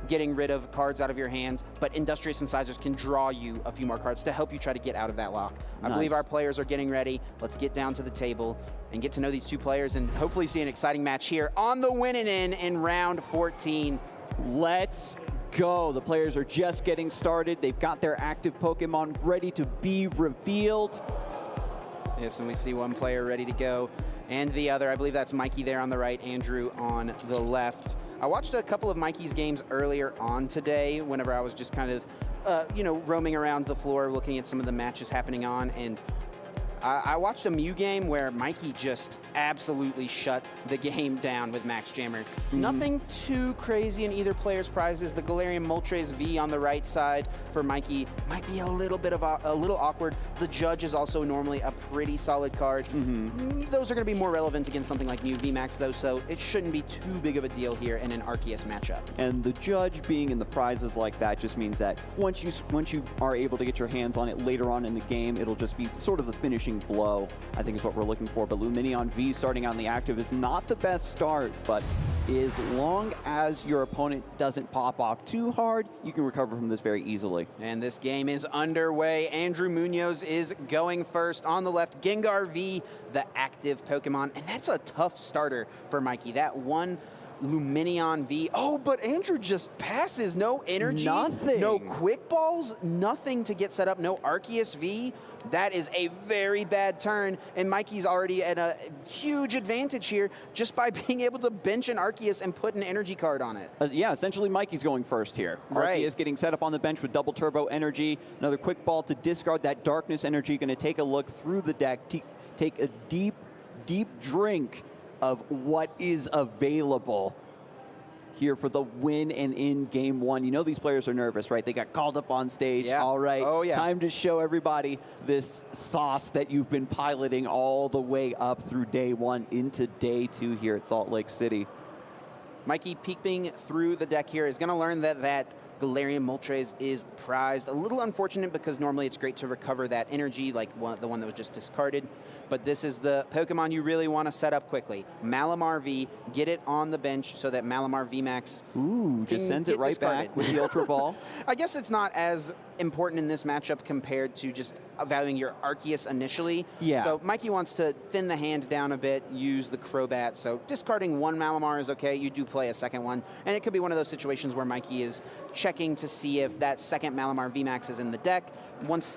getting rid of cards out of your hand, but Industrious Incisors can draw you a few more cards to help you try to get out of that lock. I believe our players are getting ready. Let's get down to the table and get to know these two players and hopefully see an exciting match here on the winning end in round 14. Let's go. The players are just getting started. They've got their active Pokemon ready to be revealed. Yes, and we see one player ready to go, and the other, I believe that's Mikey there on the right, Andrew on the left. I watched a couple of Mikey's games earlier on today whenever I was just kind of, you know, roaming around the floor, looking at some of the matches happening on, and I watched a Mew game where Mikey just absolutely shut the game down with Max Jammer. Nothing too crazy in either player's prizes. The Galarian Moltres V on the right side for Mikey might be a little bit of a little awkward. The Judge is also normally a pretty solid card. Those are going to be more relevant against something like Mew VMAX though, so it shouldn't be too big of a deal here in an Arceus matchup. And the Judge being in the prizes like that just means that once you are able to get your hands on it later on in the game, it'll just be sort of the finishing blow, I think is what we're looking for. But Lumineon V starting on the active is not the best start, but as long as your opponent doesn't pop off too hard, you can recover from this very easily. And this game is underway. Andrew Munoz is going first. On the left, Gengar V, the active Pokemon. And that's a tough starter for Mikey. That one Lumineon V. Oh, but Andrew just passes. No energy. Nothing. No quick balls. Nothing to get set up. No Arceus V. That is a very bad turn, and Mikey's already at a huge advantage here just by being able to bench an Arceus and put an energy card on it. Yeah, essentially Mikey's going first here. Right. Arceus getting set up on the bench with double turbo energy. Another quick ball to discard that darkness energy. Going to take a look through the deck, take a deep, deep drink of what is available here for the win and in game one. You know these players are nervous, right? They got called up on stage. Yeah. All right, time to show everybody this sauce that you've been piloting all the way up through day one into day two here at Salt Lake City. Mikey peeping through the deck here is going to learn that Galarian Moltres is prized. A little unfortunate because normally it's great to recover that energy like the one that was just discarded. But this is the Pokemon you really want to set up quickly. Malamar V, get it on the bench so that Malamar VMAX just sends it right discarded. back with the Ultra Ball. I guess it's not as important in this matchup compared to just valuing your Arceus initially. Yeah. So Mikey wants to thin the hand down a bit, use the Crobat. So discarding one Malamar is okay. You do play a second one. And it could be one of those situations where Mikey is checking to see if that second Malamar VMAX is in the deck. Once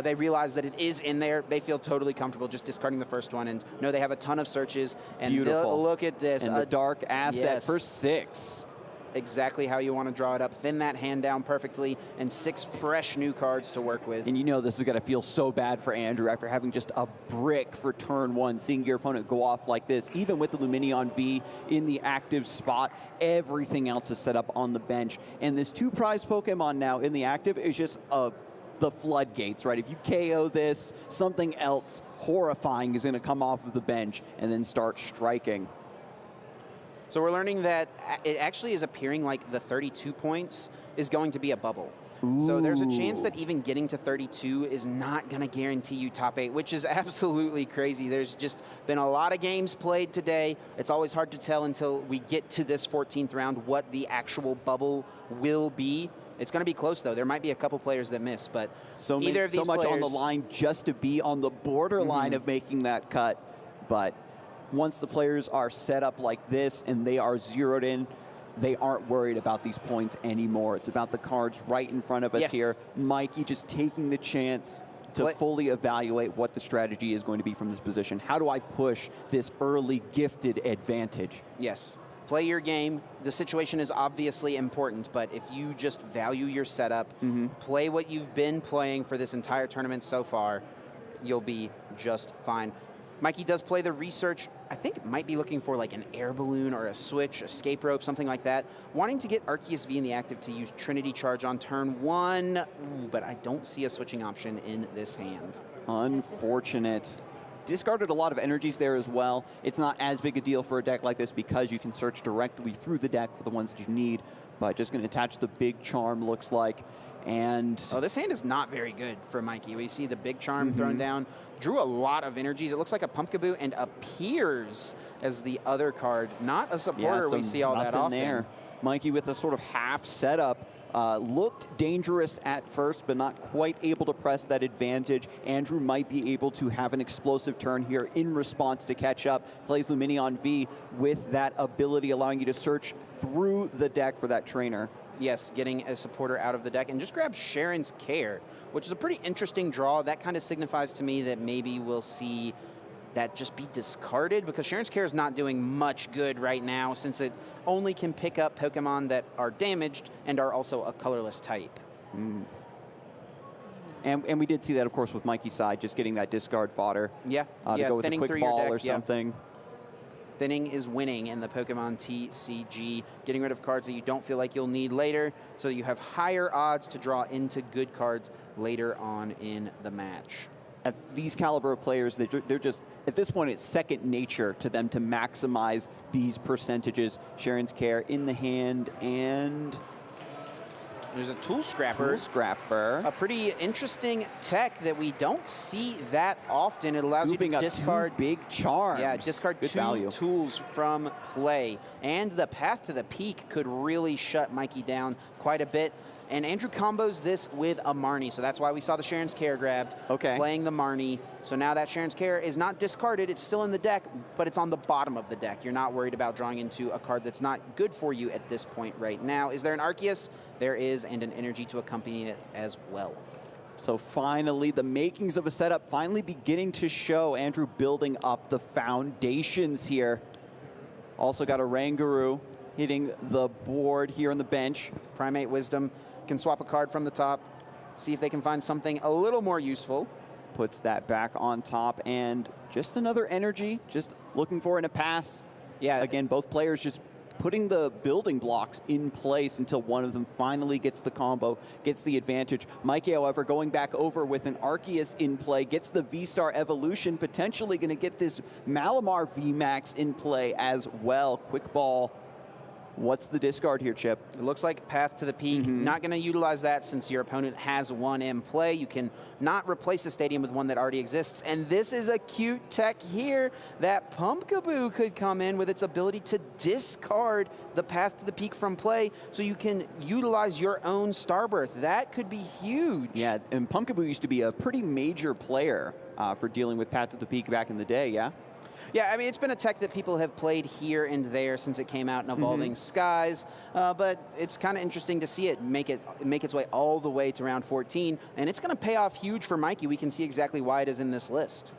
they realize that it is in there, they feel totally comfortable just discarding the first one and know they have a ton of searches. And beautiful. Look at this. And the dark asset for 6. Exactly how you want to draw it up. Thin that hand down perfectly, and 6 fresh new cards to work with. And you know this is going to feel so bad for Andrew after having just a brick for turn one, seeing your opponent go off like this. Even with the Lumineon V in the active spot, everything else is set up on the bench. And this 2 prize Pokemon now in the active is just the floodgates, right? If you KO this, something else horrifying is going to come off of the bench and then start striking. So we're learning that it actually is appearing like the 32 points is going to be a bubble. Ooh. So there's a chance that even getting to 32 is not going to guarantee you top 8, which is absolutely crazy. There's just been a lot of games played today. It's always hard to tell until we get to this 14th round what the actual bubble will be. It's going to be close, though. There might be a couple players that miss, but either of these so much players, on the line just to be on the borderline of making that cut. But once the players are set up like this and they are zeroed in, they aren't worried about these points anymore. It's about the cards right in front of us here. Mikey just taking the chance to fully evaluate what the strategy is going to be from this position. How do I push this early gifted advantage? Yes. Play your game. The situation is obviously important, but if you just value your setup, play what you've been playing for this entire tournament so far, you'll be just fine. Mikey does play the research. I think it might be looking for like an air balloon or a switch, escape rope, something like that. Wanting to get Arceus V in the active to use Trinity Charge on turn 1, but I don't see a switching option in this hand. Unfortunate. Discarded a lot of energies there as well. It's not as big a deal for a deck like this because you can search directly through the deck for the ones that you need, but just going to attach the Big Charm, looks like. And oh, this hand is not very good for Mikey. We see the Big Charm thrown down. Drew a lot of energies. It looks like a Pumpkaboo and appears as the other card. Not a supporter we see all that often. There. Mikey with a sort of half setup. Looked dangerous at first, but not quite able to press that advantage. Andrew might be able to have an explosive turn here in response to catch up. Plays Lumineon V with that ability, allowing you to search through the deck for that trainer. Yes, getting a supporter out of the deck, and just grab Sharon's Care, which is a pretty interesting draw. That kind of signifies to me that maybe we'll see that just be discarded, because Sharon's Care is not doing much good right now, since it only can pick up Pokemon that are damaged and are also a colorless type. And we did see that, of course, with Mikey's side, just getting that discard fodder. Yeah, to go with a quick ball or something. Thinning is winning in the Pokemon TCG, getting rid of cards that you don't feel like you'll need later, so you have higher odds to draw into good cards later on in the match. At these caliber of players, they're just, at this point, it's second nature to them to maximize these percentages. Sharon's Care in the hand, and there's a Tool Scrapper. A pretty interesting tech that we don't see that often. It allows you to discard two big charms. Yeah, discard Good two value. tools from play. And the Path to the Peak could really shut Mikey down quite a bit. And Andrew combos this with a Marnie, so that's why we saw the Sharon's Care grabbed, playing the Marnie. So now that Sharon's Care is not discarded, it's still in the deck, but it's on the bottom of the deck. You're not worried about drawing into a card that's not good for you at this point right now. Is there an Arceus? There is, and an energy to accompany it as well. So finally, the makings of a setup finally beginning to show. Andrew building up the foundations here. Also got a Rangaroo hitting the board here on the bench. Primate Wisdom can swap a card from the top, see if they can find something a little more useful. Puts that back on top, and just another energy, just looking for in a pass. Yeah. Again, both players just putting the building blocks in place until one of them finally gets the combo, gets the advantage. Mikey, however, going back over with an Arceus in play, gets the V-Star evolution, potentially going to get this Malamar VMAX in play as well. Quick ball. What's the discard here, Chip? It looks like Path to the Peak. Not going to utilize that since your opponent has one in play. You can not replace the stadium with one that already exists. And this is a cute tech here that Pumpkaboo could come in with its ability to discard the Path to the Peak from play, so you can utilize your own Starbirth. That could be huge. Yeah, and Pumpkaboo used to be a pretty major player for dealing with Path to the Peak back in the day, yeah? Yeah, I mean, it's been a tech that people have played here and there since it came out in Evolving Skies, but it's kind of interesting to see it make its way all the way to round 14, and it's going to pay off huge for Mikey. We can see exactly why it is in this list.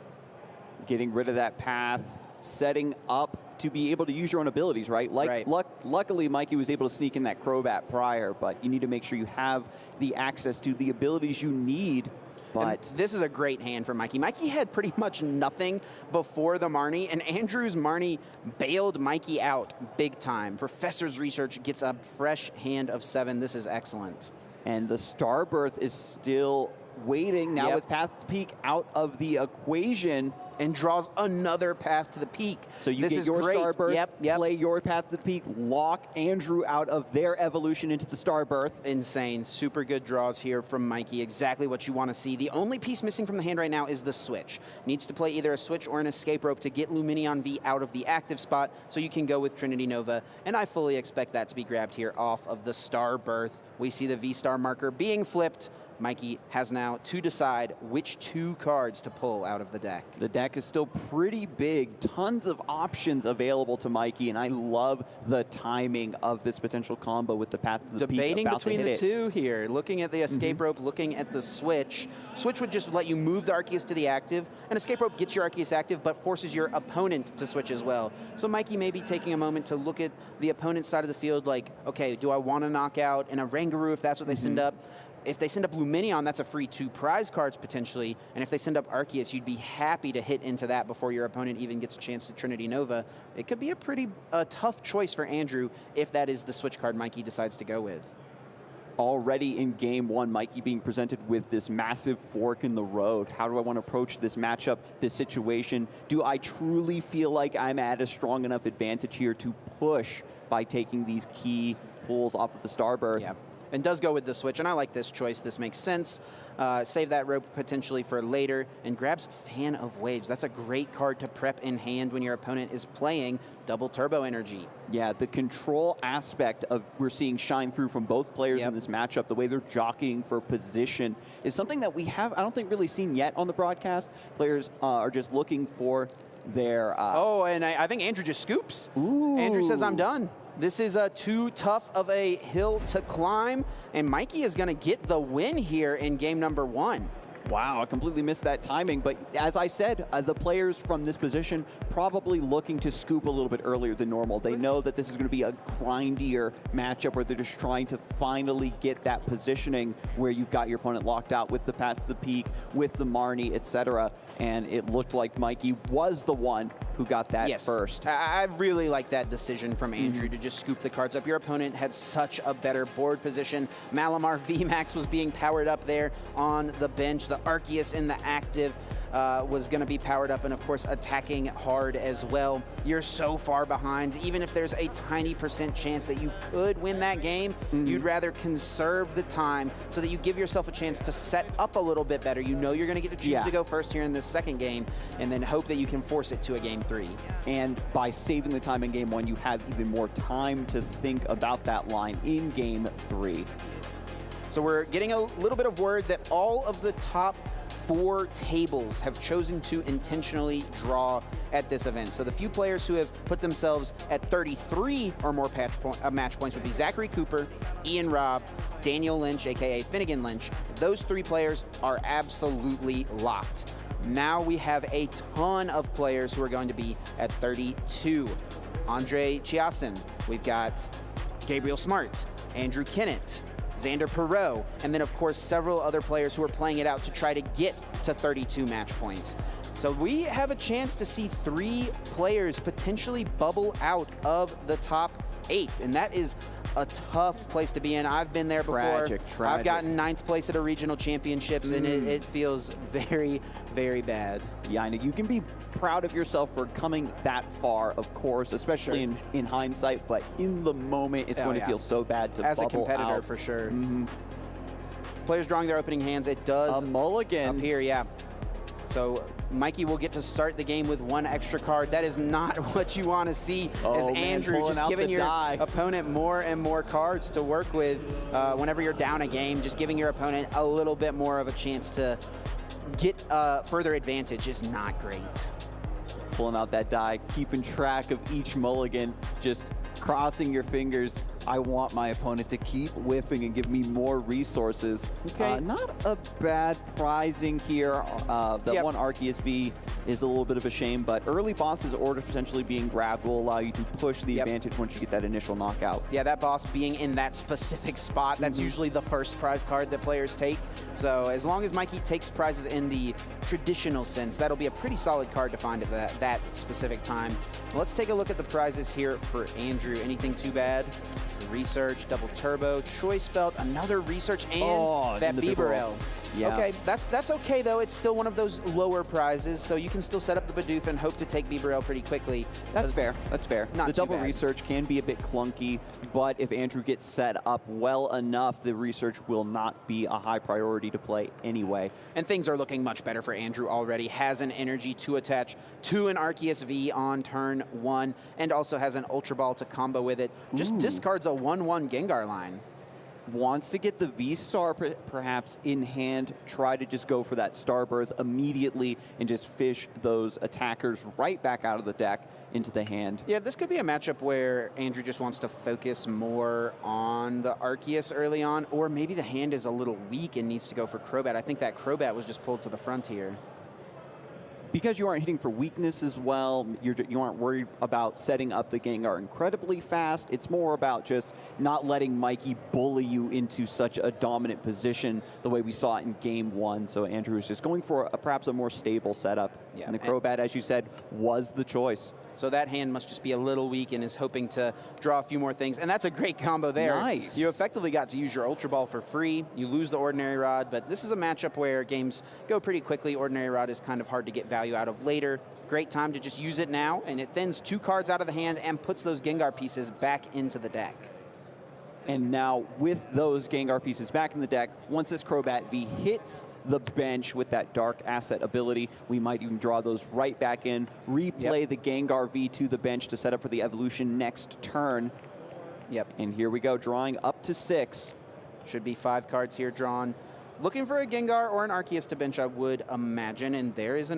Getting rid of that path, setting up to be able to use your own abilities, right? Luckily, Mikey was able to sneak in that Crobat prior, but you need to make sure you have the access to the abilities you need. But and this is a great hand for Mikey. Mikey had pretty much nothing before the Marnie, and Andrew's Marnie bailed Mikey out big time. Professor's Research gets a fresh hand of 7. This is excellent. And the Starbirth is still waiting now with Path to the Peak out of the equation. And draws another Path to the Peak. So you get your Starbirth, play your Path to the Peak, lock Andrew out of their evolution into the Starbirth. Insane. Super good draws here from Mikey. Exactly what you want to see. The only piece missing from the hand right now is the switch. Needs to play either a switch or an escape rope to get Lumineon V out of the active spot, so you can go with Trinity Nova. And I fully expect that to be grabbed here off of the Starbirth. We see the V-Star marker being flipped. Mikey has now to decide which 2 cards to pull out of the deck. The deck is still pretty big. Tons of options available to Mikey, and I love the timing of this potential combo with the Path to the Peak. Debating between the two here. Looking at the escape rope, looking at the switch. Switch would just let you move the Arceus to the active. An escape rope gets your Arceus active, but forces your opponent to switch as well. So Mikey may be taking a moment to look at the opponent's side of the field like, okay, do I want to knock out in a Rangaroo if that's what they send up? If they send up Lumineon, that's a free 2 prize cards potentially. And if they send up Arceus, you'd be happy to hit into that before your opponent even gets a chance to Trinity Nova. It could be a pretty tough choice for Andrew if that is the switch card Mikey decides to go with. Already in game 1, Mikey being presented with this massive fork in the road. How do I want to approach this matchup, this situation? Do I truly feel like I'm at a strong enough advantage here to push by taking these key pulls off of the Starbirth. Yeah, and does go with the switch, and I like this choice. This makes sense. Save that rope potentially for later, and grabs Fan of Waves. That's a great card to prep in hand when your opponent is playing double turbo energy. Yeah, the control aspect of we're seeing shine through from both players in this matchup. The way they're jockeying for position is something that we have, I don't think, really seen yet on the broadcast. Players are just looking for their... oh, and I think Andrew just scoops. Ooh. Andrew says, I'm done. This is too tough of a hill to climb, and Mikey is going to get the win here in game number 1. Wow, I completely missed that timing. But as I said, the players from this position probably looking to scoop a little bit earlier than normal. They know that this is going to be a grindier matchup where they're just trying to finally get that positioning where you've got your opponent locked out with the path to the peak, with the Marnie, etc. And it looked like Mikey was the one who got that first. I really like that decision from Andrew to just scoop the cards up. Your opponent had such a better board position. Malamar VMAX was being powered up there on the bench. The Arceus in the active was going to be powered up and, of course, attacking hard as well. You're so far behind. Even if there's a tiny % chance that you could win that game, you'd rather conserve the time so that you give yourself a chance to set up a little bit better. You know you're going to get to choose to go first here in this second game, and then hope that you can force it to a game 3. And by saving the time in game 1, you have even more time to think about that line in game 3. So we're getting a little bit of word that all of the top 4 tables have chosen to intentionally draw at this event. So the few players who have put themselves at 33 or more match points would be Zachary Cooper, Ian Robb, Daniel Lynch, aka Finnegan Lynch. Those 3 players are absolutely locked. Now we have a ton of players who are going to be at 32. Andre Chiasson, we've got Gabriel Smart, Andrew Kennett, Xander Perot, and then, of course, several other players who are playing it out to try to get to 32 match points. So we have a chance to see 3 players potentially bubble out of the top 8, and that is a tough place to be in. I've been there before. Tragic. I've gotten 9th place at a regional championships, and it feels very, very bad. Yeah, I know. You can be proud of yourself for coming that far, of course, especially in hindsight, but in the moment, it's going to feel so bad to as bubble a competitor, out. for sure. Players drawing their opening hands. It does a mulligan up here, So Mikey will get to start the game with 1 extra card. That is not what you want to see, as Andrew just giving your opponent more and more cards to work with whenever you're down a game. Just giving your opponent a little bit more of a chance to get further advantage is not great. Pulling out that die, keeping track of each mulligan, just crossing your fingers. I want my opponent to keep whiffing and give me more resources. Okay. Not a bad prizing here. The one Arceus V is a little bit of a shame, but early bosses orders potentially being grabbed will allow you to push the advantage once you get that initial knockout. Yeah, that boss being in that specific spot, that's usually the first prize card that players take. So as long as Mikey takes prizes in the traditional sense, that'll be a pretty solid card to find at that specific time. Let's take a look at the prizes here for Andrew. Anything too bad? Research, double turbo, choice belt, another research, and that Bibarel. Yeah. Okay, that's okay though. It's still one of those lower prizes, so you can still set up the Bidoof and hope to take Bibarel pretty quickly. That's fair. That's fair. Not the too double bad. research can be a bit clunky, but if Andrew gets set up well enough, the research will not be a high priority to play anyway. And things are looking much better for Andrew already. Has an energy to attach to an Arceus V on turn 1, and also has an Ultra Ball to combo with it. Just discards a 1/1 Gengar line. Wants to get the V-Star perhaps in hand, try to just go for that Starbirth immediately and just fish those attackers right back out of the deck into the hand. Yeah, this could be a matchup where Andrew just wants to focus more on the Arceus early on, or maybe the hand is a little weak and needs to go for Crobat. I think that Crobat was just pulled to the front here. Because you aren't hitting for weakness as well, you aren't worried about setting up the Gengar incredibly fast. It's more about just not letting Mikey bully you into such a dominant position the way we saw it in game 1. So Andrew is just going for perhaps a more stable setup. Yeah. And the Crobat, as you said, was the choice. So that hand must just be a little weak and is hoping to draw a few more things. And that's a great combo there. Nice. You effectively got to use your Ultra Ball for free. You lose the Ordinary Rod, but this is a matchup where games go pretty quickly. Ordinary Rod is kind of hard to get value out of later. Great time to just use it now, and it thins 2 cards out of the hand and puts those Gengar pieces back into the deck. And now with those Gengar pieces back in the deck, once this Crobat V hits the bench with that Dark Asset ability, we might even draw those right back in, replay the Gengar V to the bench to set up for the evolution next turn. Yep. And here we go, drawing up to 6. Should be 5 cards here drawn. Looking for a Gengar or an Arceus to bench, I would imagine. And there is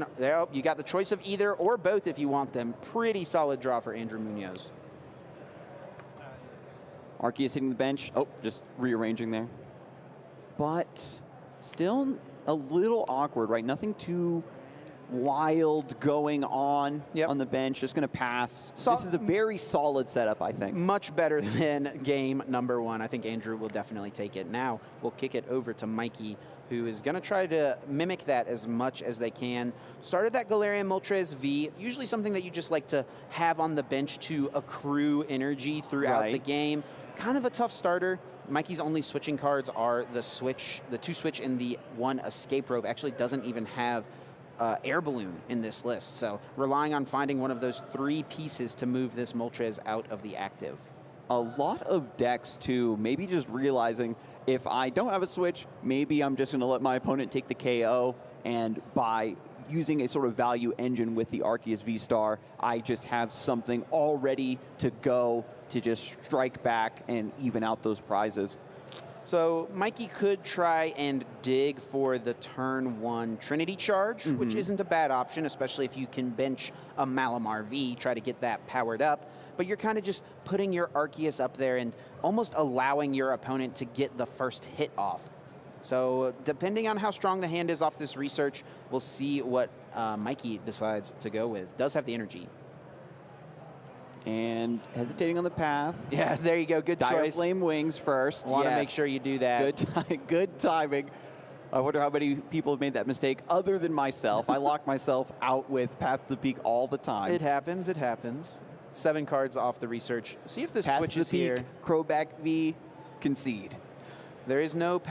you got the choice of either or both if you want them. Pretty solid draw for Andrew Munoz. Arceus hitting the bench. Oh, just rearranging there. But still a little awkward, right? Nothing too wild going on on the bench. Just going to pass. This is a very solid setup, I think. Much better than game number 1. I think Andrew will definitely take it. Now we'll kick it over to Mikey, who is going to try to mimic that as much as they can. Started that Galarian Moltres V, usually something that you just like to have on the bench to accrue energy throughout the game. Kind of a tough starter. Mikey's only switching cards are the 2 switch and the 1 escape rope. Actually doesn't even have air balloon in this list. So relying on finding one of those 3 pieces to move this Moltres out of the active. A lot of decks too, maybe just realizing if I don't have a switch, maybe I'm just going to let my opponent take the KO, and by using a sort of value engine with the Arceus V-Star, I just have something all ready to go to just strike back and even out those prizes. So Mikey could try and dig for the turn 1 Trinity Charge, which isn't a bad option, especially if you can bench a Malamar V, try to get that powered up. But you're kind of just putting your Arceus up there and almost allowing your opponent to get the first hit off. So depending on how strong the hand is off this research, we'll see what Mikey decides to go with. Does have the energy. And hesitating on the path. Yeah, there you go. Good Dire choice. Flame Wings first. Want to make sure you do that. Good timing. I wonder how many people have made that mistake other than myself. I lock myself out with Path to the Peak all the time. It happens. It happens. 7 cards off the research. See if this switches here. Path to the Peak, Crobat V, concede. There is no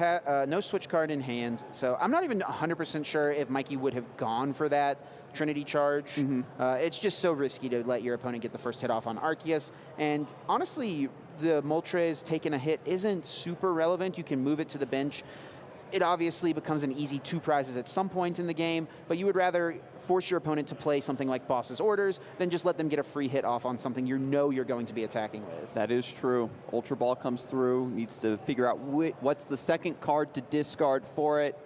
switch card in hand, so I'm not even 100% sure if Mikey would have gone for that Trinity Charge. It's just so risky to let your opponent get the first hit off on Arceus, and honestly, the Moltres taking a hit isn't super relevant. You can move it to the bench. It obviously becomes an easy 2 prizes at some point in the game, but you would rather force your opponent to play something like Boss's Orders than just let them get a free hit off on something you know you're going to be attacking with. That is true. Ultra Ball comes through, needs to figure out what's the second card to discard for it.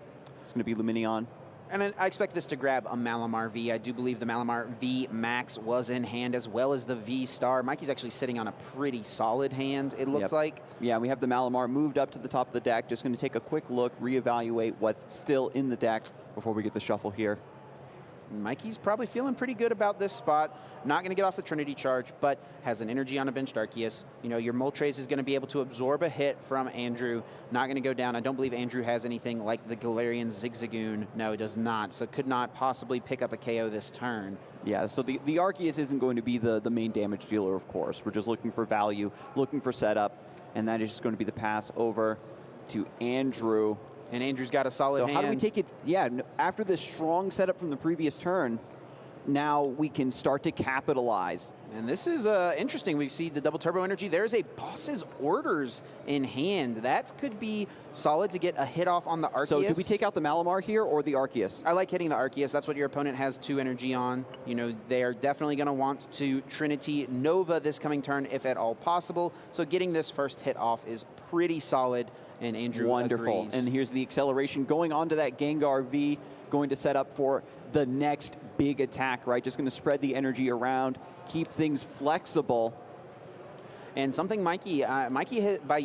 It's going to be Lumineon. And I expect this to grab a Malamar V. I do believe the Malamar V Max was in hand as well as the V Star. Mikey's actually sitting on a pretty solid hand, it looked like. Yeah, we have the Malamar moved up to the top of the deck. Just going to take a quick look, reevaluate what's still in the deck before we get the shuffle here. Mikey's probably feeling pretty good about this spot. Not going to get off the Trinity Charge, but has an energy on a benched Arceus. You know, your Moltres is going to be able to absorb a hit from Andrew. Not going to go down. I don't believe Andrew has anything like the Galarian Zigzagoon. No, it does not. So could not possibly pick up a KO this turn. Yeah, so the Arceus isn't going to be the main damage dealer, of course. We're just looking for value, looking for setup, and that is just going to be the pass over to Andrew. And Andrew's got a solid hand. So how do we take it? Yeah, after this strong setup from the previous turn, now we can start to capitalize. And this is interesting. We see the double turbo energy. There's a Boss's Orders in hand. That could be solid to get a hit off on the Arceus. So do we take out the Malamar here or the Arceus? I like hitting the Arceus. That's what your opponent has 2 energy on. You know, they are definitely going to want to Trinity Nova this coming turn if at all possible. So getting this first hit off is pretty solid. And Andrew agrees. And here's the acceleration going on to that Gengar V, going to set up for the next big attack, right? Just going to spread the energy around, keep things flexible. And something Mikey hit by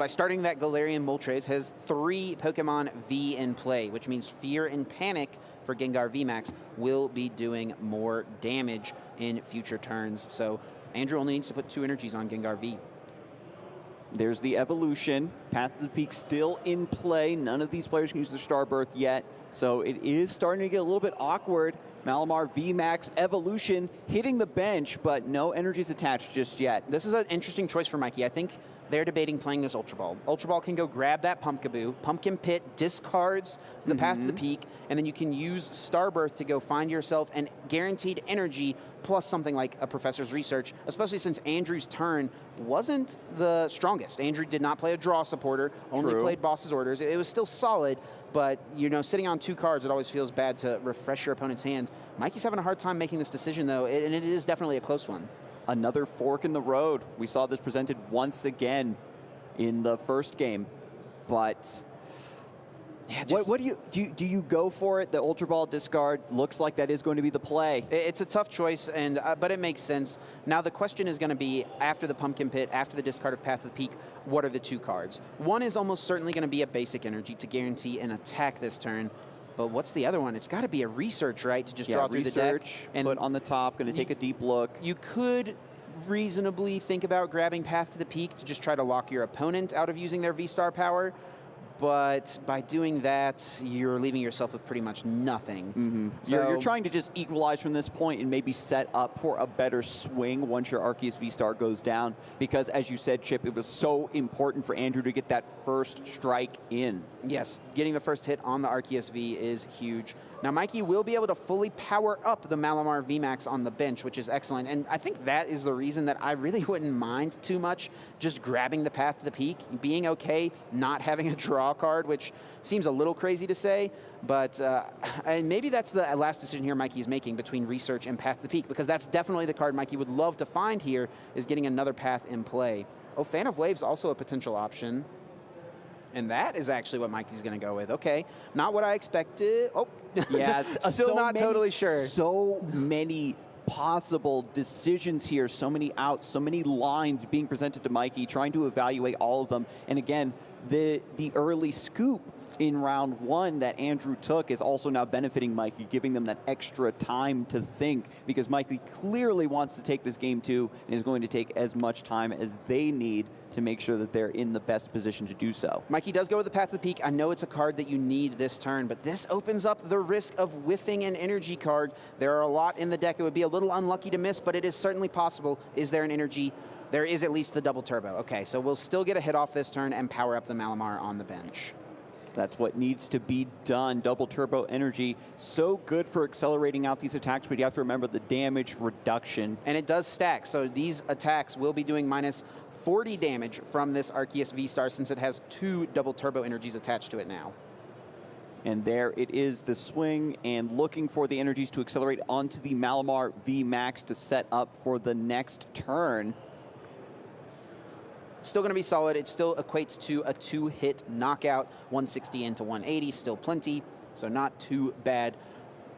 starting that Galarian Moltres has 3 Pokemon V in play, which means Fear and Panic for Gengar VMAX will be doing more damage in future turns. So Andrew only needs to put 2 energies on Gengar V. There's the evolution. Path to the Peak still in play. None of these players can use their Star Birth yet. So it is starting to get a little bit awkward. Malamar VMAX evolution hitting the bench, but no energies attached just yet. This is an interesting choice for Mikey. I think they're debating playing this Ultra Ball. Ultra Ball can go grab that Pumpkaboo. Pumpkin Pit discards the Path to the Peak, and then you can use Starbirth to go find yourself an guaranteed energy plus something like a Professor's Research, especially since Andrew's turn wasn't the strongest. Andrew did not play a draw supporter, only played Boss's Orders. It was still solid, but you know, sitting on 2 cards, it always feels bad to refresh your opponent's hand. Mikey's having a hard time making this decision, though, and it is definitely a close one. Another fork in the road. We saw this presented once again in the first game, but yeah, what do you go for it? The Ultra Ball discard looks like that is going to be the play. It's a tough choice, and but it makes sense. Now the question is going to be, after the Pumpkin Pit, after the discard of Path to the Peak, what are the 2 cards? One is almost certainly going to be a basic energy to guarantee an attack this turn. But what's the other one? It's got to be a research, right? To just draw through the deck. And put on the top, going to take a deep look. You could reasonably think about grabbing Path to the Peak to just try to lock your opponent out of using their V-Star power. But by doing that, you're leaving yourself with pretty much nothing. So you're trying to just equalize from this point and maybe set up for a better swing once your Arceus V-Star goes down. Because as you said, Chip, it was so important for Andrew to get that first strike in. Yes, getting the first hit on the Arceus V is huge. Now, Mikey will be able to fully power up the Malamar VMAX on the bench, which is excellent. And I think that is the reason that I really wouldn't mind too much just grabbing the Path to the Peak, being okay not having a draw card, which seems a little crazy to say. But and maybe that's the last decision here Mikey is making between Research and Path to the Peak, because that's definitely the card Mikey would love to find here, is getting another path in play. Oh, Fan of Waves also a potential option. And that is actually what Mikey's going to go with. Okay, not what I expected. Oh, yeah, it's still not totally sure. So many possible decisions here, so many outs, so many lines being presented to Mikey, trying to evaluate all of them. And again, the early scoop in round 1 that Andrew took is also now benefiting Mikey, giving them that extra time to think, because Mikey clearly wants to take this game too and is going to take as much time as they need to make sure that they're in the best position to do so. Mikey does go with the Path to the Peak. I know it's a card that you need this turn, but this opens up the risk of whiffing an energy card. There are a lot in the deck. It would be a little unlucky to miss, but it is certainly possible. Is there an energy? There is at least the double turbo. Okay, so we'll still get a hit off this turn and power up the Malamar on the bench. That's what needs to be done. Double turbo energy, so good for accelerating out these attacks, but you have to remember the damage reduction. And it does stack, so these attacks will be doing minus 40 damage from this Arceus V-Star, since it has 2 double turbo energies attached to it now. And there it is, the swing, and looking for the energies to accelerate onto the Malamar VMAX to set up for the next turn. Still going to be solid. It still equates to a 2-hit knockout, 160 into 180, still plenty, so not too bad.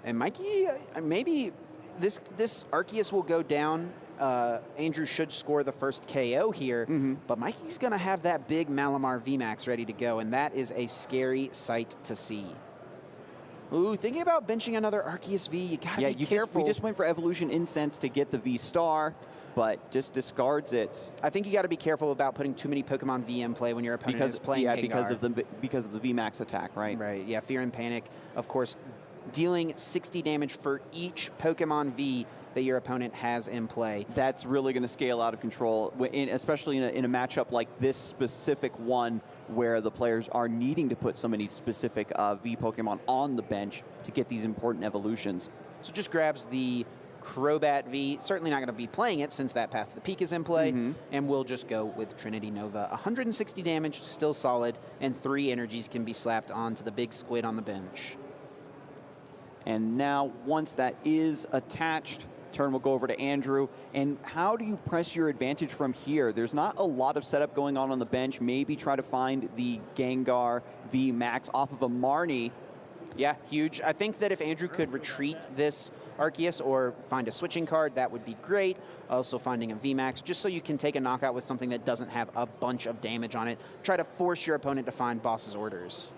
And Mikey, maybe this Arceus will go down. Andrew should score the first KO here, but Mikey's going to have that big Malamar VMAX ready to go, and that is a scary sight to see. Ooh, thinking about benching another Arceus V, you got to be careful. We just went for Evolution Incense to get the V-Star, but just discards it. I think you got to be careful about putting too many Pokemon V in play when your opponent is playing Gengar. because of the VMAX attack, right? Right, yeah, Fear and Panic, of course, dealing 60 damage for each Pokemon V that your opponent has in play. That's really going to scale out of control, especially in a matchup like this specific one, where the players are needing to put so many specific V Pokemon on the bench to get these important evolutions. So just grabs the Crobat V, certainly not going to be playing it since that Path to the Peak is in play, and we'll just go with Trinity Nova. 160 damage, still solid, and 3 energies can be slapped onto the big squid on the bench. And now, once that is attached, turn will go over to Andrew. And how do you press your advantage from here? There's not a lot of setup going on the bench. Maybe try to find the Gengar V Max off of a Marnie. Yeah, huge. I think that if Andrew could retreat this Arceus or find a switching card, that would be great. Also finding a VMAX, just so you can take a knockout with something that doesn't have a bunch of damage on it. Try to force your opponent to find Boss's Orders.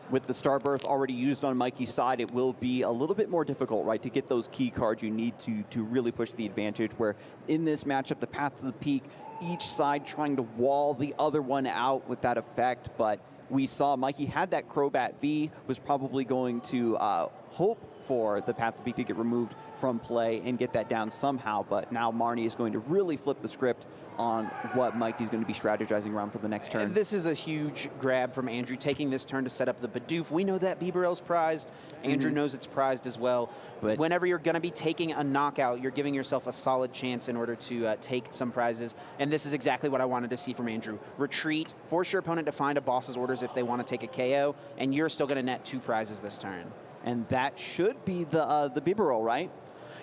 With the Starbirth already used on Mikey's side, it will be a little bit more difficult, right, to get those key cards you need to really push the advantage, where in this matchup, the Path to the Peak, each side trying to wall the other one out with that effect, but we saw Mikey had that Crobat V, was probably going to hope for the Path of the Peak to get removed from play and get that down somehow. But now Marnie is going to really flip the script on what Mikey's going to be strategizing around for the next turn. This is a huge grab from Andrew, taking this turn to set up the Bidoof. We know that Bibarel's prized. Andrew knows it's prized as well. But whenever you're going to be taking a knockout, you're giving yourself a solid chance in order to take some prizes. And this is exactly what I wanted to see from Andrew. Retreat, force your opponent to find a boss's orders if they want to take a KO, and you're still going to net 2 prizes this turn. And that should be the Bibarel, right?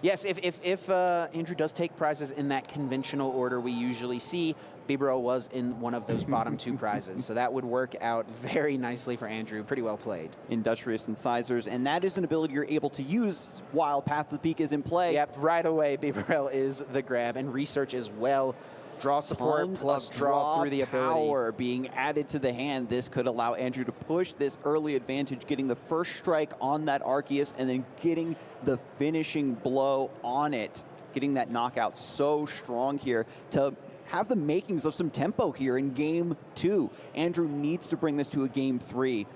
Yes, if Andrew does take prizes in that conventional order we usually see, Bibarel was in one of those bottom 2 prizes. So that would work out very nicely for Andrew. Pretty well played. Industrious Incisors, and that is an ability you're able to use while Path to the Peak is in play. Yep, right away Bibarel is the grab, and Research as well. Draw support Tons plus of draw through the ability. Power being added to the hand. This could allow Andrew to push this early advantage, getting the first strike on that Arceus and then getting the finishing blow on it. Getting that knockout so strong here to have the makings of some tempo here in game 2. Andrew needs to bring this to a game 3.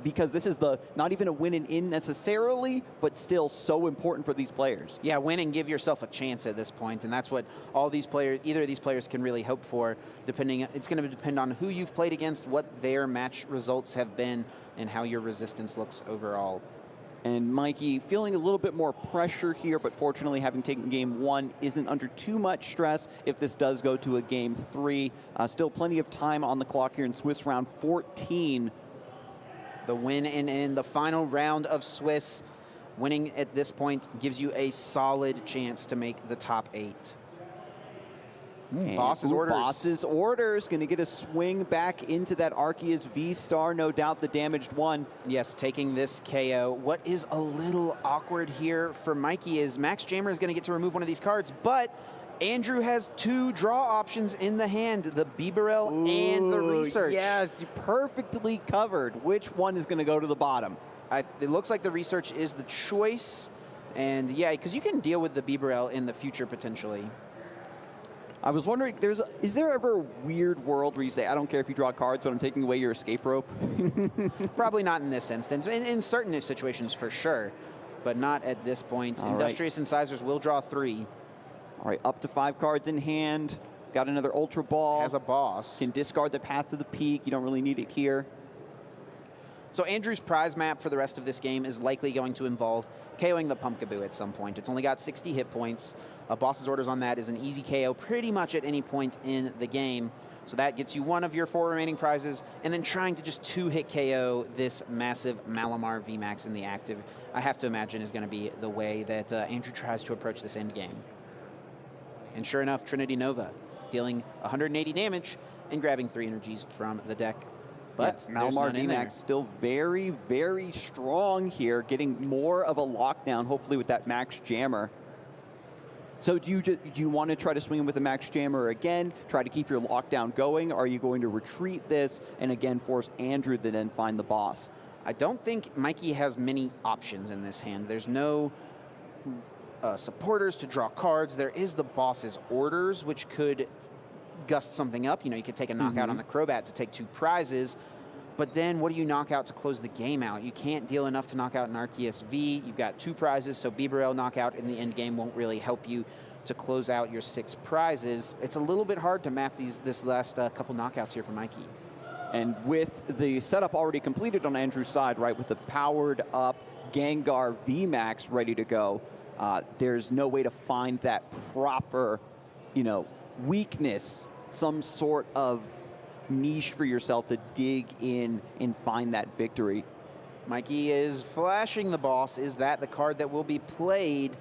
Because this is not even a win and in necessarily, but still so important for these players. Yeah, win and give yourself a chance at this point, and that's what all these players, either of these players can really hope for. It's going to depend on who you've played against, what their match results have been, and how your resistance looks overall. And Mikey feeling a little bit more pressure here, but fortunately having taken game 1 isn't under too much stress if this does go to a game 3. Still plenty of time on the clock here in Swiss round 14. The win in the final round of Swiss. Winning at this point gives you a solid chance to make the top 8. Boss's orders. Boss's orders. Going to get a swing back into that Arceus V-Star, no doubt the damaged one. Yes, taking this KO. What is a little awkward here for Mikey is Max Jammer is going to get to remove one of these cards, but Andrew has 2 draw options in the hand, the Bibarel and the Research. Yes, perfectly covered. Which one is going to go to the bottom? It looks like the Research is the choice. And yeah, because you can deal with the Bibarel in the future potentially. I was wondering, is there ever a weird world where you say, I don't care if you draw cards, but I'm taking away your escape rope? Probably not in this instance. In certain situations for sure, but not at this point. Industrious Incisors will draw 3. All right, up to 5 cards in hand. Got another Ultra Ball. Has a boss. Can discard the Path to the Peak. You don't really need it here. So Andrew's prize map for the rest of this game is likely going to involve KOing the Pumpkaboo at some point. It's only got 60 hit points. A boss's orders on that is an easy KO pretty much at any point in the game. So that gets you 1 of your 4 remaining prizes, and then trying to just 2-hit KO this massive Malamar VMAX in the active, I have to imagine is going to be the way that Andrew tries to approach this end game. And sure enough, Trinity Nova dealing 180 damage and grabbing 3 energies from the deck. But yeah, Malamar VMAX still very, very strong here, getting more of a lockdown, hopefully with that Max Jammer. So do you want to try to swing with the Max Jammer again, try to keep your lockdown going? Or are you going to retreat this and again force Andrew to then find the boss? I don't think Mikey has many options in this hand. There's no supporters to draw cards. There is the boss's orders, which could gust something up. You know, you could take a knockout on the Crobat to take 2 prizes, but then what do you knock out to close the game out? You can't deal enough to knock out an Arceus V. You've got 2 prizes, so Bibarel knockout in the end game won't really help you to close out your 6 prizes. It's a little bit hard to map this last couple knockouts here for Mikey. And with the setup already completed on Andrew's side, right, with the powered up Gengar VMAX ready to go, there's no way to find that proper, weakness, some sort of niche for yourself to dig in and find that victory. Mikey is flashing the boss. Is that the card that will be played?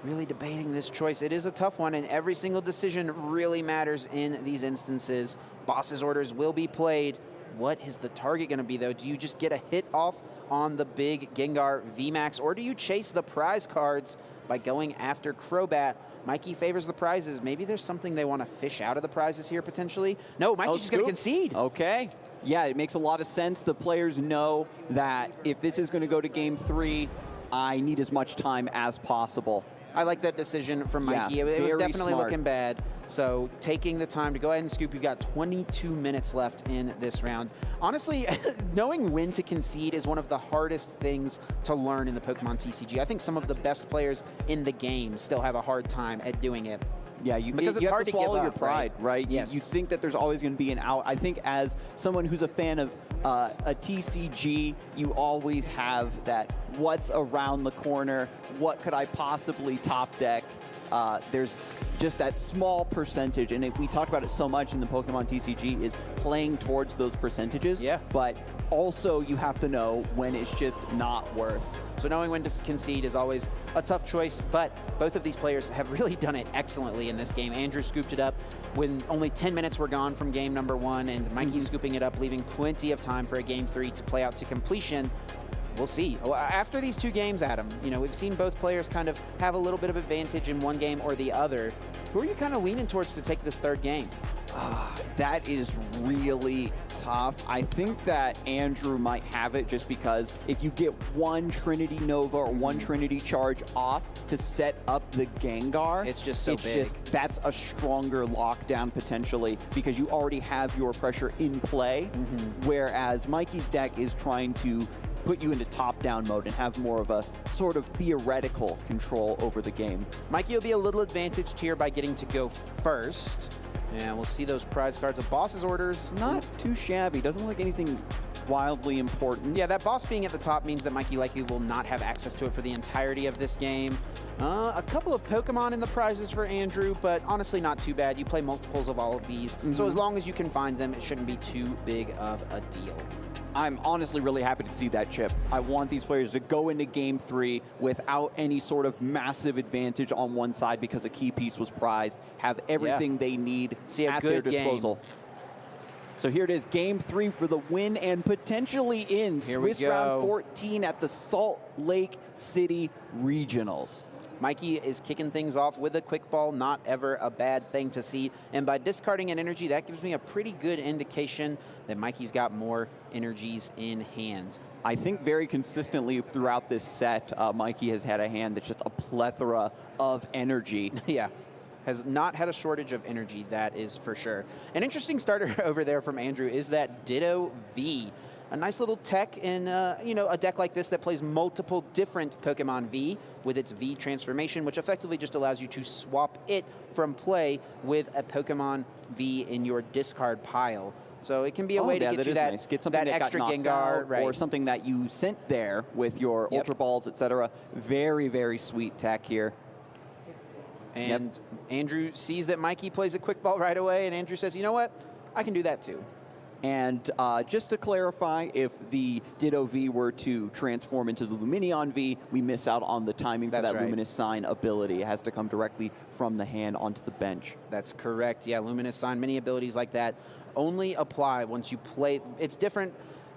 Really debating this choice. It is a tough one, and every single decision really matters in these instances. Boss's orders will be played. What is the target going to be, though? Do you just get a hit off on the big Gengar VMAX, or do you chase the prize cards by going after Crobat? Mikey favors the prizes. Maybe there's something they want to fish out of the prizes here, potentially. No, Mikey's just going to concede. Okay. Yeah, it makes a lot of sense. The players know that if this is going to go to game 3, I need as much time as possible. I like that decision from Mikey. It was definitely smart. Looking bad. So taking the time to go ahead and scoop, you've got 22 minutes left in this round. Honestly, knowing when to concede is one of the hardest things to learn in the Pokemon TCG. I think some of the best players in the game still have a hard time at doing it. Yeah, because it's hard to swallow your pride, right? Yes. You think that there's always going to be an out. I think as someone who's a fan of a TCG, you always have that what's around the corner, what could I possibly top deck? There's just that small percentage, and we talked about it so much in the Pokemon TCG, is playing towards those percentages. Yeah. But also you have to know when it's just not worth. So knowing when to concede is always a tough choice, but both of these players have really done it excellently in this game. Andrew scooped it up when only 10 minutes were gone from game number 1, and Mikey scooping it up, leaving plenty of time for a game 3 to play out to completion. We'll see. After these 2 games, Adam, you know, we've seen both players kind of have a little bit of advantage in one game or the other. Who are you kind of leaning towards to take this 3rd game? That is really tough. I think that Andrew might have it just because if you get one Trinity Nova or one Trinity Charge off to set up the Gengar, it's just so big. That's a stronger lockdown potentially because you already have your pressure in play, whereas Mikey's deck is trying to put you into top-down mode and have more of a sort of theoretical control over the game. Mikey will be a little advantaged here by getting to go first. And we'll see those prize cards of boss's orders. Not too shabby. Doesn't look like anything wildly important. Yeah, that boss being at the top means that Mikey likely will not have access to it for the entirety of this game. A couple of Pokemon in the prizes for Andrew, but honestly not too bad. You play multiples of all of these, so as long as you can find them, it shouldn't be too big of a deal. I'm honestly really happy to see that, Chip. I want these players to go into game 3 without any sort of massive advantage on one side because a key piece was prized, have everything they need at their disposal. So here it is, game 3 for the win and potentially in Swiss round 14 at the Salt Lake City Regionals. Mikey is kicking things off with a quick ball, not ever a bad thing to see. And by discarding an energy, that gives me a pretty good indication that Mikey's got more energies in hand. I think very consistently throughout this set, Mikey has had a hand that's just a plethora of energy. Yeah, has not had a shortage of energy, that is for sure. An interesting starter over there from Andrew is that Ditto V. A nice little tech in you know, a deck like this that plays multiple different Pokemon V with its V transformation, which effectively just allows you to swap it from play with a Pokemon V in your discard pile. So it can be a way to get you that, nice. Get something that extra got Gengar, out, or something that you sent there with your Ultra Balls, etc. Very, very sweet tech here. And Andrew sees that Mikey plays a quick ball right away, and Andrew says, you know what? I can do that too. And just to clarify, if the Ditto V were to transform into the Lumineon V, we miss out on the timing for that Luminous Sign ability. It has to come directly from the hand onto the bench. That's correct. Yeah, Luminous Sign, many abilities like that only apply once you play. It's different,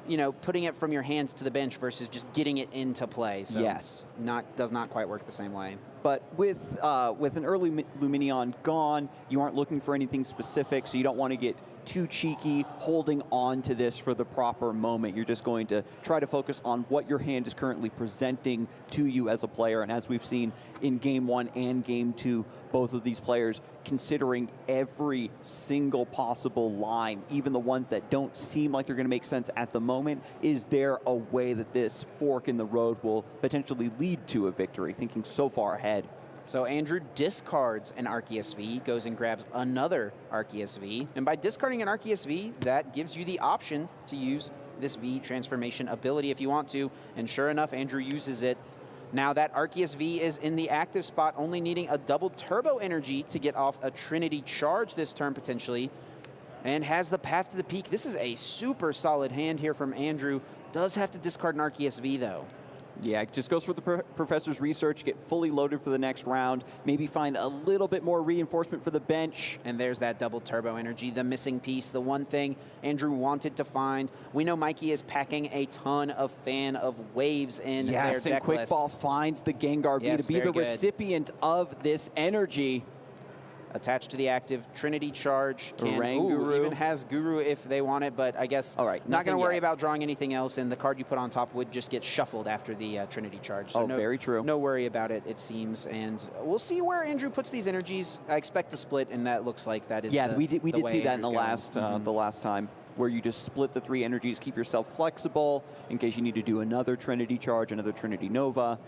you know, putting it from your hand to the bench versus just getting it into play. So does not quite work the same way. But with an early Lumineon gone, you aren't looking for anything specific, so you don't want to get too cheeky holding on to this for the proper moment. You're just going to try to focus on what your hand is currently presenting to you as a player. And as we've seen in Game 1 and Game 2, both of these players considering every single possible line, even the ones that don't seem like they're going to make sense at the moment. Is there a way that this fork in the road will potentially lead to a victory? Thinking so far ahead. So Andrew discards an Arceus V, goes and grabs another Arceus V. And by discarding an Arceus V, that gives you the option to use this V transformation ability if you want to. And sure enough, Andrew uses it. Now that Arceus V is in the active spot, only needing a double turbo energy to get off a Trinity Charge this turn potentially, and has the path to the peak. This is a super solid hand here from Andrew. Does have to discard an Arceus V though. Yeah, it just goes for the professor's research, get fully loaded for the next round, maybe find a little bit more reinforcement for the bench. And there's that double turbo energy, the missing piece, the one thing Andrew wanted to find. We know Mikey is packing a ton of fan of waves in their deck list. Yes, and Quick Ball finds the Gengar V to be the recipient of this energy. Attached to the active Trinity Charge. Oranguru. Even has Guru if they want it, but I guess all right, not going to worry about drawing anything else, and the card you put on top would just get shuffled after the Trinity Charge. So very true. No worry about it, it seems. And we'll see where Andrew puts these energies. I expect the split, and that looks like that is we did see that in the Andrew's last time, where you just split the 3 energies, keep yourself flexible in case you need to do another Trinity Charge, another Trinity Nova.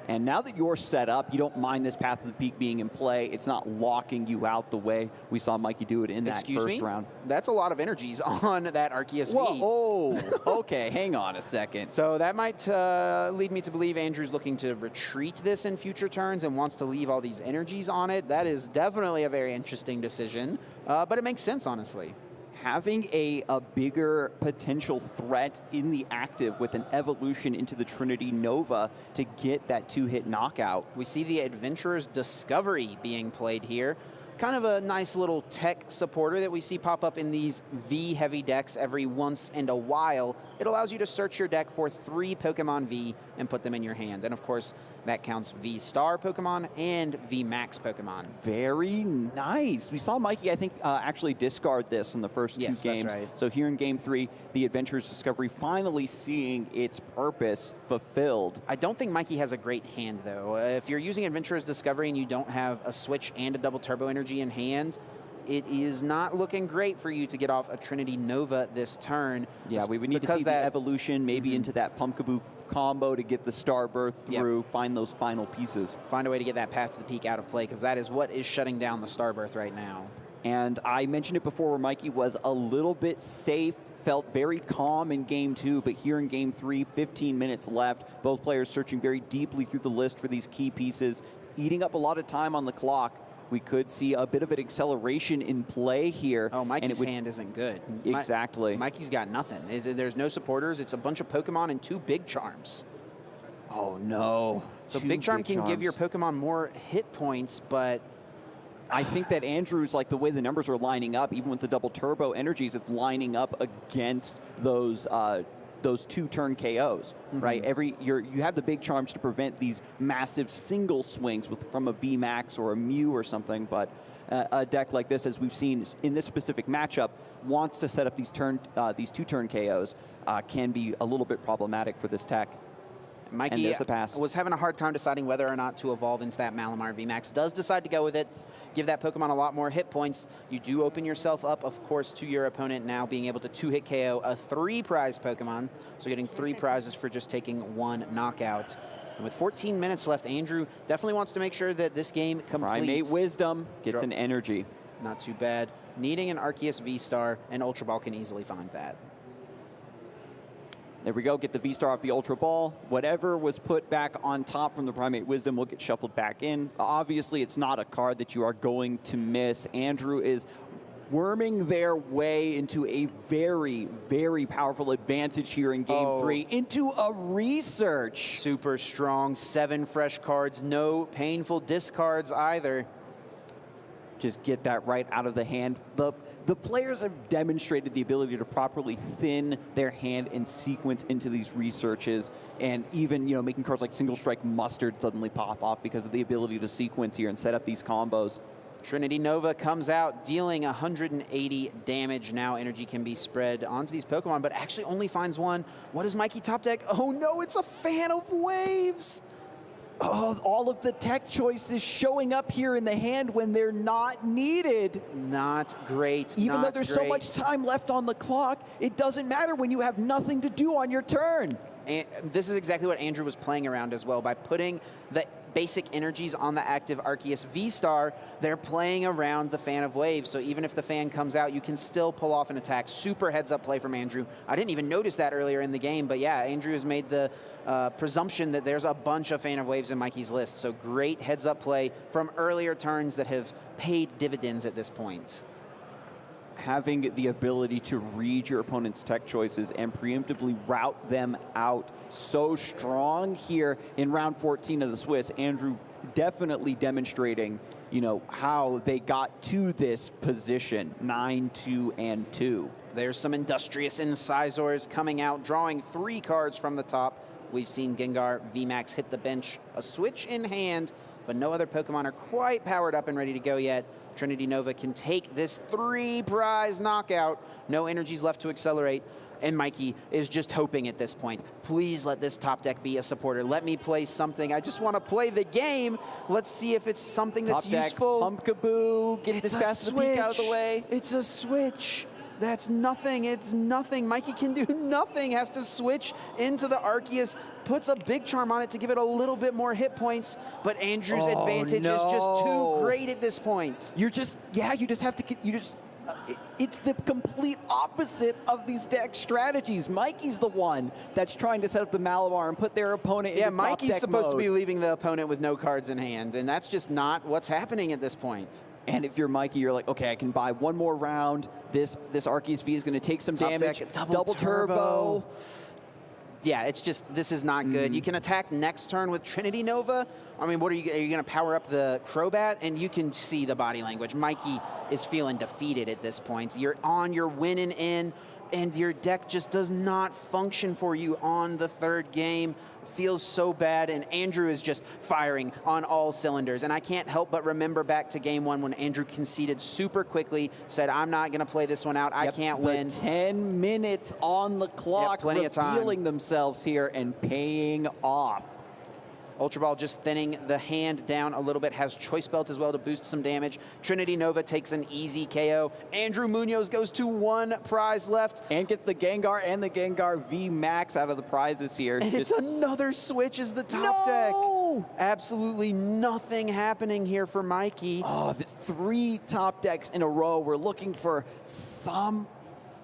And now that you're set up, you don't mind this Path of the Peak being in play. It's not locking you out the way we saw Mikey do it in that first round. That's a lot of energies on that Arceus V. Whoa, oh, okay, hang on a second. So that might lead me to believe Andrew's looking to retreat this in future turns and wants to leave all these energies on it. That is definitely a very interesting decision, but it makes sense, honestly. Having a bigger potential threat in the active with an evolution into the Trinity Nova to get that 2-hit knockout. We see the Adventurer's Discovery being played here. Kind of a nice little tech supporter that we see pop up in these V-heavy decks every once in a while. It allows you to search your deck for 3 Pokemon V and put them in your hand. And of course, that counts V-Star Pokemon and V-Max Pokemon. Very nice. We saw Mikey, I think, actually discard this in the first 2 games. That's right. So here in Game 3, the Adventurer's Discovery finally seeing its purpose fulfilled. I don't think Mikey has a great hand, though. If you're using Adventurer's Discovery and you don't have a Switch and a double Turbo Energy in hand, it is not looking great for you to get off a Trinity Nova this turn. Yeah, we would need to see the evolution maybe into that Pumpkaboo combo to get the Starbirth through, find those final pieces. Find a way to get that Path to the Peak out of play, because that is what is shutting down the Starbirth right now. And I mentioned it before where Mikey was a little bit safe, felt very calm in Game 2, but here in Game 3, 15 minutes left, both players searching very deeply through the list for these key pieces, eating up a lot of time on the clock. We could see a bit of an acceleration in play here. Oh, Mikey's hand isn't good. Exactly. Mikey's got nothing. There's no supporters. It's a bunch of Pokemon and 2 Big Charms. Oh, no. So Big Charm can give your Pokemon more hit points, but I think that Andrew's, like, the way the numbers are lining up, even with the double turbo energies, it's lining up against those 2-turn KOs, right? You have the Big Charms to prevent these massive single swings from a VMAX or a Mew or something, but a deck like this, as we've seen in this specific matchup, wants to set up these 2-turn KOs, can be a little bit problematic for this tech. Mikey was having a hard time deciding whether or not to evolve into that Malamar VMAX. Does decide to go with it, give that Pokemon a lot more hit points. You do open yourself up, of course, to your opponent now being able to 2-hit KO a 3-prize Pokemon. So getting 3 prizes for just taking 1 knockout. And with 14 minutes left, Andrew definitely wants to make sure that this game completes. Primate Wisdom gets an energy. Not too bad. Needing an Arceus V-Star, and Ultra Ball can easily find that. There we go, get the V-Star off the Ultra Ball. Whatever was put back on top from the Primate Wisdom will get shuffled back in. Obviously, it's not a card that you are going to miss. Andrew is worming their way into a very, very powerful advantage here in Game 3, into a research. Super strong, 7 fresh cards, no painful discards either. Just get that right out of the hand. The players have demonstrated the ability to properly thin their hand and sequence into these researches, and even making cards like Single Strike Mustard suddenly pop off because of the ability to sequence here and set up these combos. Trinity Nova comes out, dealing 180 damage. Now energy can be spread onto these Pokemon, but actually only finds 1. What is Mikey top deck? Oh no, it's a Fan of Waves! Oh, all of the tech choices showing up here in the hand when they're not needed. Not great. Even though there's so much time left on the clock, it doesn't matter when you have nothing to do on your turn. And this is exactly what Andrew was playing around as well. By putting the basic energies on the active Arceus V-Star, they're playing around the Fan of Waves. So even if the fan comes out, you can still pull off an attack. Super heads-up play from Andrew. I didn't even notice that earlier in the game, but yeah, Andrew has made the presumption that there's a bunch of Fan of Waves in Mikey's list. So great heads-up play from earlier turns that have paid dividends at this point. Having the ability to read your opponent's tech choices and preemptively route them out so strong here in round 14 of the Swiss. Andrew definitely demonstrating, how they got to this position, 9-2-2. There's some Industrious Incisors coming out, drawing 3 cards from the top. We've seen Gengar VMAX hit the bench, a Switch in hand, but no other Pokemon are quite powered up and ready to go yet. Trinity Nova can take this 3-prize knockout. No energies left to accelerate. And Mikey is just hoping at this point, please let this top deck be a supporter. Let me play something. I just want to play the game. Let's see if it's something that's top deck, useful. Pumpkaboo, get this fast peek out of the way. It's a switch. That's nothing. It's nothing. Mikey can do nothing. Has to switch into the Arceus. Puts a big charm on it to give it a little bit more hit points. But Andrew's advantage is just too great at this point. You just have to, it's the complete opposite of these deck strategies. Mikey's the one that's trying to set up the Malabar and put their opponent into top deck Mikey's supposed to mode. be leaving the opponent with no cards in hand, and that's just not what's happening at this point. And if you're Mikey, you're like, okay, I can buy one more round. This Arceus V is going to take some damage. Deck, double turbo. Yeah, it's just, this is not good. You can attack next turn with Trinity Nova. I mean, are you going to power up the Crobat? And you can see the body language. Mikey is feeling defeated at this point. You're winning in, and your deck just does not function for you on the third game. Feels so bad, and Andrew is just firing on all cylinders. And I can't help but remember back to game one when Andrew conceded super quickly, said, I'm not going to play this one out. I can't win. 10 minutes on the clock, plenty of time. revealing themselves here and paying off. Ultra Ball just thinning the hand down a little bit, has Choice Belt as well to boost some damage. Trinity Nova takes an easy KO. Andrew Munoz goes to 1 prize left. And gets the Gengar and the Gengar V Max out of the prizes here. And it's another switch as the top deck. Absolutely nothing happening here for Mikey. Oh, that's 3 top decks in a row. We're looking for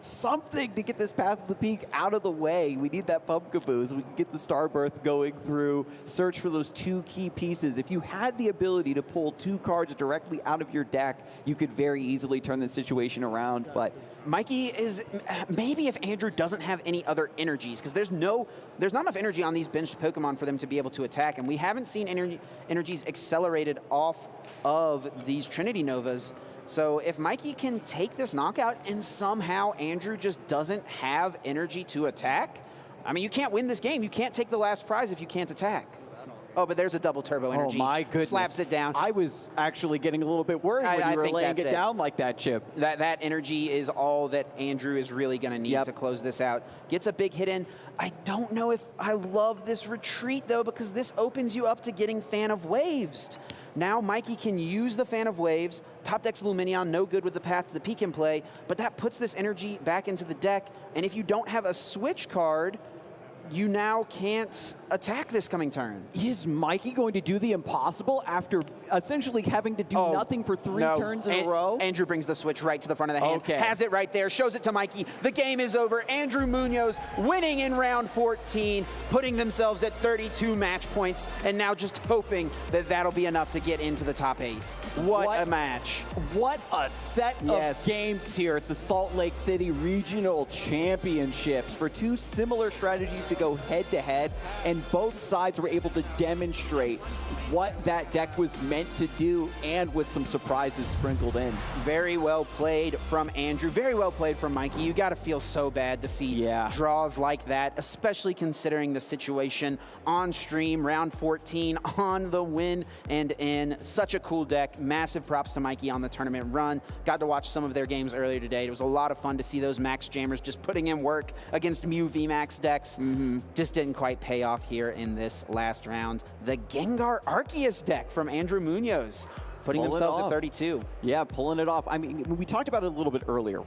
something to get this Path of the Peak out of the way. We need that Pumpkaboo so we can get the Starbirth going through, search for those 2 key pieces. If you had the ability to pull 2 cards directly out of your deck, you could very easily turn the situation around, but Mikey is, maybe if Andrew doesn't have any other energies, because there's not enough energy on these benched Pokemon for them to be able to attack, and we haven't seen energies accelerated off of these Trinity Novas. So if Mikey can take this knockout and somehow Andrew just doesn't have energy to attack, I mean, you can't win this game. You can't take the last prize if you can't attack. Oh, but there's a double turbo energy. Oh my goodness. Slaps it down. I was actually getting a little bit worried when you were laying it down like that, Chip. That energy is all that Andrew is really going to need to close this out. Gets a big hit in. I don't know if I love this retreat, though, because this opens you up to getting Fan of Waves. Now Mikey can use the Fan of Waves. Top deck's Lumineon, no good with the Path to the Peak in play, but that puts this energy back into the deck, and if you don't have a switch card, you now can't attack this coming turn. Is Mikey going to do the impossible after essentially having to do nothing for 3 turns in a row? Andrew brings the switch right to the front of the hand. Okay. Has it right there, shows it to Mikey. The game is over. Andrew Munoz winning in round 14, putting themselves at 32 match points, and now just hoping that that'll be enough to get into the top 8. What a match. What a set of games here at the Salt Lake City Regional Championships for 2 similar strategies to go head-to-head, and both sides were able to demonstrate what that deck was meant to do, and with some surprises sprinkled in. Very well played from Andrew. Very well played from Mikey. You got to feel so bad to see draws like that, especially considering the situation on stream, round 14, on the win and in. Such a cool deck. Massive props to Mikey on the tournament run. Got to watch some of their games earlier today. It was a lot of fun to see those Max Jammers just putting in work against Mew VMAX decks. Just didn't quite pay off here in this last round. The Gengar Arceus deck from Andrew Munoz, putting themselves at 32. Yeah, pulling it off. I mean, we talked about it a little bit earlier.